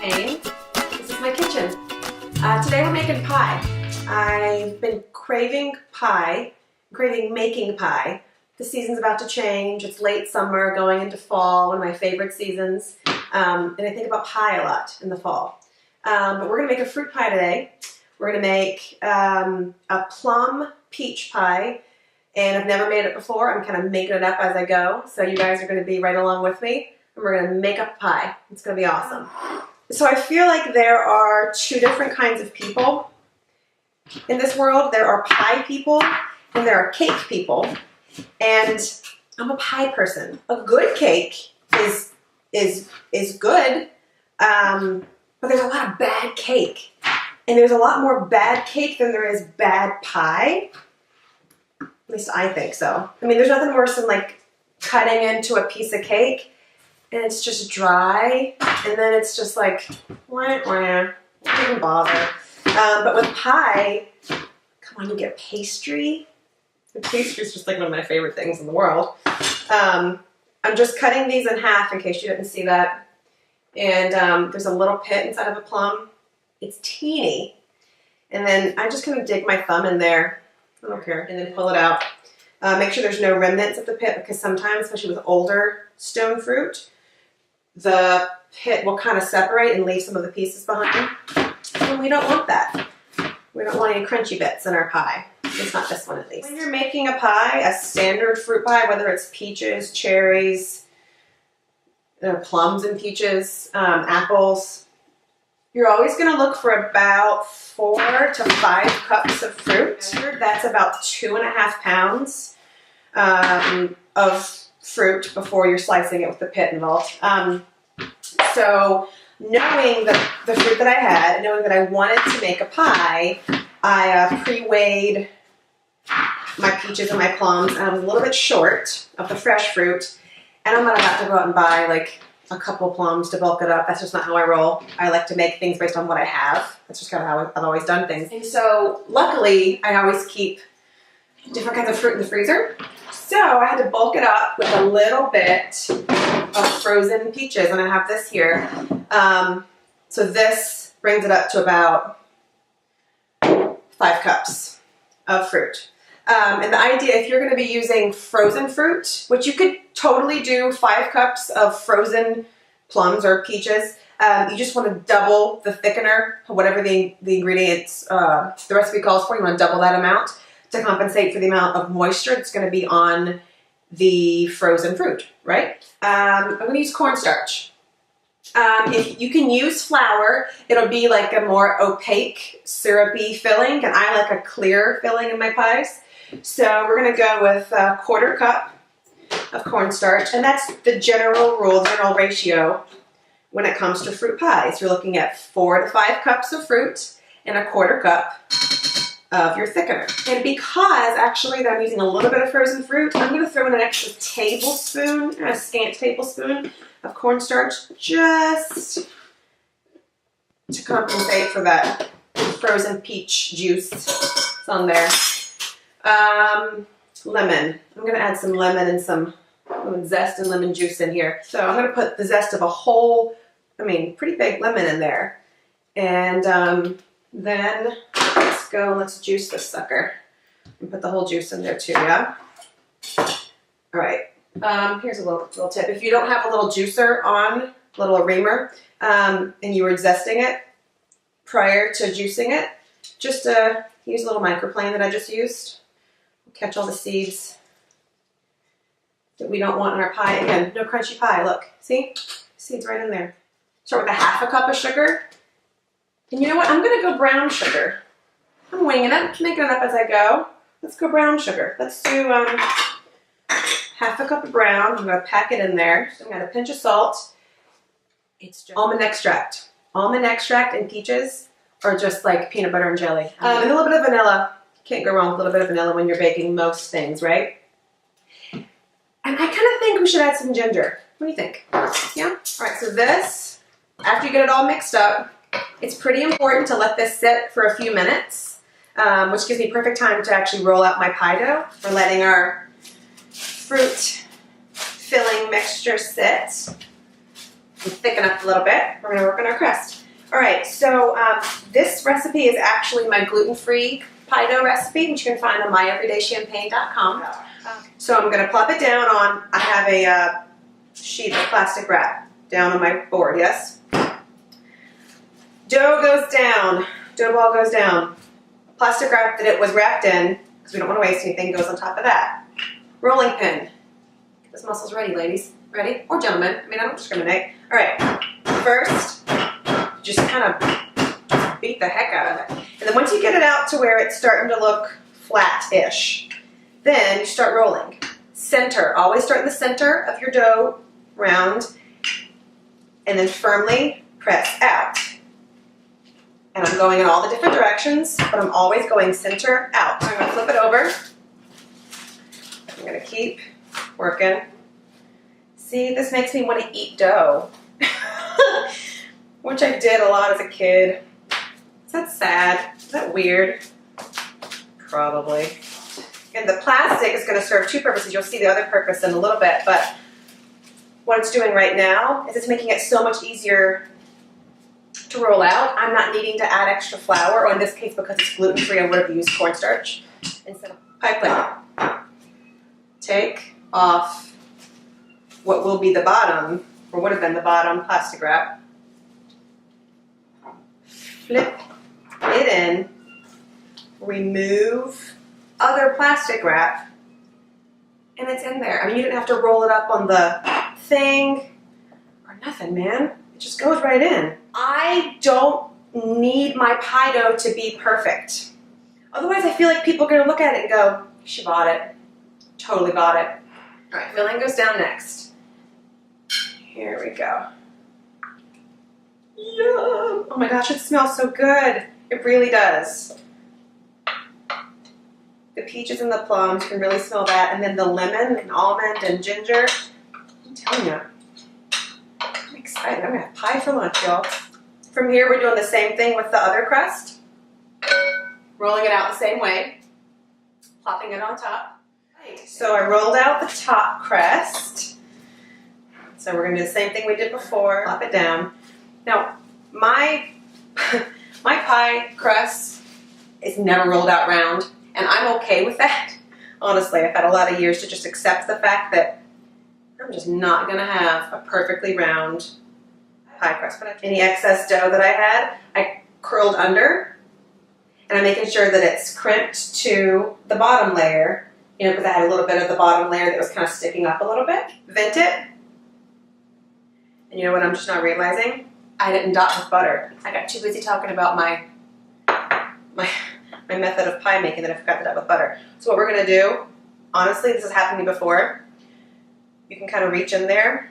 EverydayChampagne. This is my kitchen. Today we're making pie. I've been craving making pie. The season's about to change. It's late summer, going into fall, one of my favorite seasons. And I think about pie a lot in the fall. But we're gonna make a fruit pie today. We're gonna make a plum peach pie. And I've never made it before. I'm kind of making it up as I go. So you guys are gonna be right along with me. And we're gonna make up a pie. It's gonna be awesome. So I feel like there are two different kinds of people in this world. There are pie people and there are cake people. And I'm a pie person. A good cake is good, but there's a lot of bad cake. And there's a lot more bad cake than there is bad pie. At least I think so. I mean, there's nothing worse than like cutting into a piece of cake and it's just dry, and then it's just like, wah, wah, don't even bother. But with pie, come on, you get pastry. And pastry is just like one of my favorite things in the world. I'm just cutting these in half in case you didn't see that. And there's a little pit inside of a plum. It's teeny. And then I'm just gonna dig my thumb in there. I don't care. And then pull it out. Make sure there's no remnants of the pit, because sometimes, especially with older stone fruit, the pit will kind of separate and leave some of the pieces behind. And we don't want that. We don't want any crunchy bits in our pie. It's not this one, at least. When you're making a pie, a standard fruit pie, whether it's peaches, cherries, plums and peaches, apples, you're always going to look for about 4 to 5 cups of fruit. That's about 2.5 pounds of fruit before you're slicing it with the pit involved. So knowing the fruit that I had, and knowing that I wanted to make a pie, I pre-weighed my peaches and my plums, and I was a little bit short of the fresh fruit, and I'm gonna have to go out and buy like a couple plums to bulk it up. That's just not how I roll. I like to make things based on what I have. That's just kind of how I've always done things. And so luckily, I always keep different kinds of fruit in the freezer. So I had to bulk it up with a little bit of frozen peaches, and I have this here. So this brings it up to about 5 cups of fruit. And the idea, if you're going to be using frozen fruit, which you could totally do 5 cups of frozen plums or peaches, you just want to double the thickener, whatever the ingredients, the recipe calls for. You want to double that amount to compensate for the amount of moisture that's going to be on the frozen fruit, right? I'm going to use cornstarch. If you can use flour, it'll be like a more opaque, syrupy filling, and I like a clear filling in my pies. So we're going to go with a 1/4 cup of cornstarch, and that's the general rule, the general ratio when it comes to fruit pies. You're looking at 4 to 5 cups of fruit and a 1/4 cup of your thickener. And because actually that I'm using a little bit of frozen fruit, I'm going to throw in an extra tablespoon, a scant tablespoon of cornstarch, just to compensate for that frozen peach juice that's on there. Lemon. I'm going to add some lemon and some zest and lemon juice in here. So I'm going to put the zest of a whole, pretty big lemon in there. And then let's juice this sucker. And put the whole juice in there too, yeah? All right. Here's a little tip. If you don't have a little juicer on, a little reamer, and you were zesting it prior to juicing it, just use a little microplane that I just used. Catch all the seeds that we don't want in our pie. Again, no crunchy pie. Look, see? Seeds right in there. Start with a 1/2 cup of sugar. And you know what? I'm going to go brown sugar. I'm winging it, making it up as I go. Let's go brown sugar. Let's do 1/2 cup of brown. I'm going to pack it in there. So I'm going to pinch of salt. It's just almond extract. Almond extract and peaches are just like peanut butter and jelly. And a little bit of vanilla. Can't go wrong with a little bit of vanilla when you're baking most things, right? And I kind of think we should add some ginger. What do you think? Yeah? All right, so this, after you get it all mixed up, it's pretty important to let this sit for a few minutes, which gives me perfect time to actually roll out my pie dough. We're letting our fruit filling mixture sit and thicken up a little bit. We're going to work on our crust. All right, so this recipe is actually my gluten-free pie dough recipe, which you can find on myeverydaychampagne.com. So I'm going to plop it down on, I have a sheet of plastic wrap down on my board, yes? Dough goes down, dough ball goes down. Plastic wrap that it was wrapped in, because we don't want to waste anything, goes on top of that. Rolling pin. Get those muscles ready, ladies. Ready? Or gentlemen. I mean, I don't discriminate. All right, first, just kind of beat the heck out of it. And then once you get it out to where it's starting to look flat-ish, then you start rolling. Center, always start in the center of your dough round, and then firmly press out. And I'm going in all the different directions, but I'm always going center out. I'm gonna flip it over. I'm gonna keep working. See, this makes me want to eat dough, which I did a lot as a kid. Is that sad? Is that weird? Probably. And the plastic is going to serve two purposes. You'll see the other purpose in a little bit, but what it's doing right now is it's making it so much easier to roll out. I'm not needing to add extra flour, or in this case, because it's gluten-free, I would have used cornstarch instead of pipeline. Take off what will be the bottom, or would have been the bottom plastic wrap. Flip it in, remove other plastic wrap, and it's in there. I mean, you didn't have to roll it up on the thing or nothing, man. It just goes right in. I don't need my pie dough to be perfect. Otherwise, I feel like people are going to look at it and go, she bought it. Totally bought it. All right, filling goes down next. Here we go. Yum! Oh my gosh, it smells so good. It really does. The peaches and the plums, you can really smell that. And then the lemon and almond and ginger. I'm telling you, I'm excited. I'm gonna have pie for lunch, y'all. From here, we're doing the same thing with the other crust. Rolling it out the same way. Plopping it on top. So I rolled out the top crust. So we're gonna do the same thing we did before. Plop it down. Now, my pie crust is never rolled out round, and I'm okay with that. Honestly, I've had a lot of years to just accept the fact that I'm just not gonna have a perfectly round pie crust. But any excess dough that I had, I curled under, and I'm making sure that it's crimped to the bottom layer, you know, because I had a little bit of the bottom layer that was kind of sticking up a little bit. Vent it, and you know what I'm just not realizing? I didn't dot with butter. I got too busy talking about my method of pie making that I forgot to dot with butter. So what we're gonna do, honestly, this has happened to me before. You can kind of reach in there,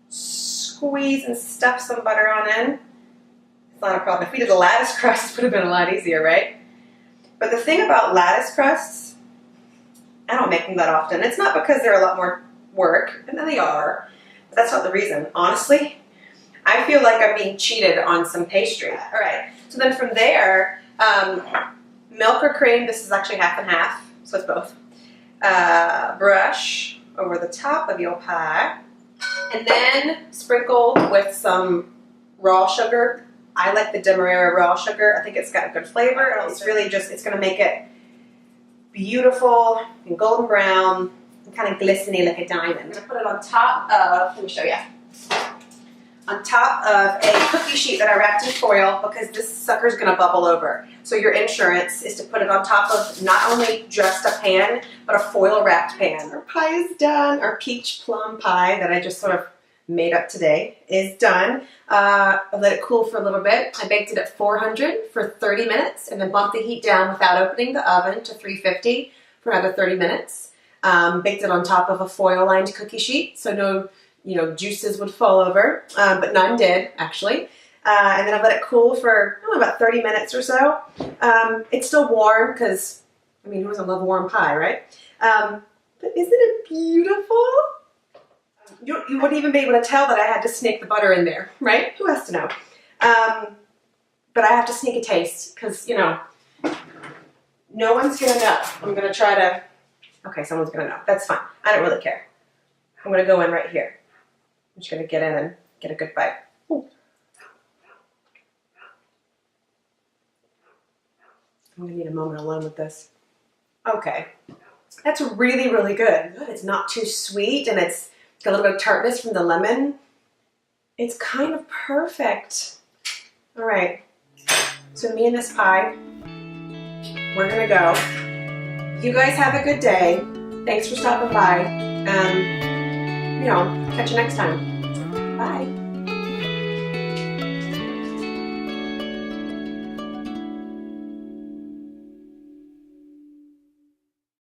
squeeze and stuff some butter on in. It's not a problem. If we did a lattice crust, it would have been a lot easier, right? But the thing about lattice crusts, I don't make them that often. It's not because they're a lot more work, and then they are, but that's not the reason. Honestly, I feel like I'm being cheated on some pastry. All right, so then from there, milk or cream, this is actually half and half, so it's both. Brush over the top of your pie, and then sprinkle with some raw sugar. I like the Demerara raw sugar. I think it's got a good flavor. It's really just, it's gonna make it beautiful and golden brown and kind of glistening like a diamond. I'm gonna put it on top of, let me show you. On top of a cookie sheet that I wrapped in foil, because this sucker's gonna bubble over. So your insurance is to put it on top of not only just a pan, but a foil wrapped pan. Our pie is done. Our peach plum pie that I just sort of made up today is done. I let it cool for a little bit. I baked it at 400 for 30 minutes and then bumped the heat down without opening the oven to 350 for another 30 minutes. Baked it on top of a foil lined cookie sheet, so no juices would fall over, but none did, actually. And then I let it cool for about 30 minutes or so. It's still warm because, I mean, who doesn't love warm pie, right? But isn't it beautiful? You wouldn't even be able to tell that I had to sneak the butter in there, right? Who has to know? But I have to sneak a taste because, no one's going to know. I'm going to try to, okay, someone's going to know. That's fine. I don't really care. I'm going to go in right here. I'm just going to get in and get a good bite. Ooh. I'm gonna need a moment alone with this. Okay, that's really, really good. It's not too sweet, and it's got a little bit of tartness from the lemon. It's kind of perfect. All right, so me and this pie, we're gonna go. You guys have a good day. Thanks for stopping by, and catch you next time. Bye.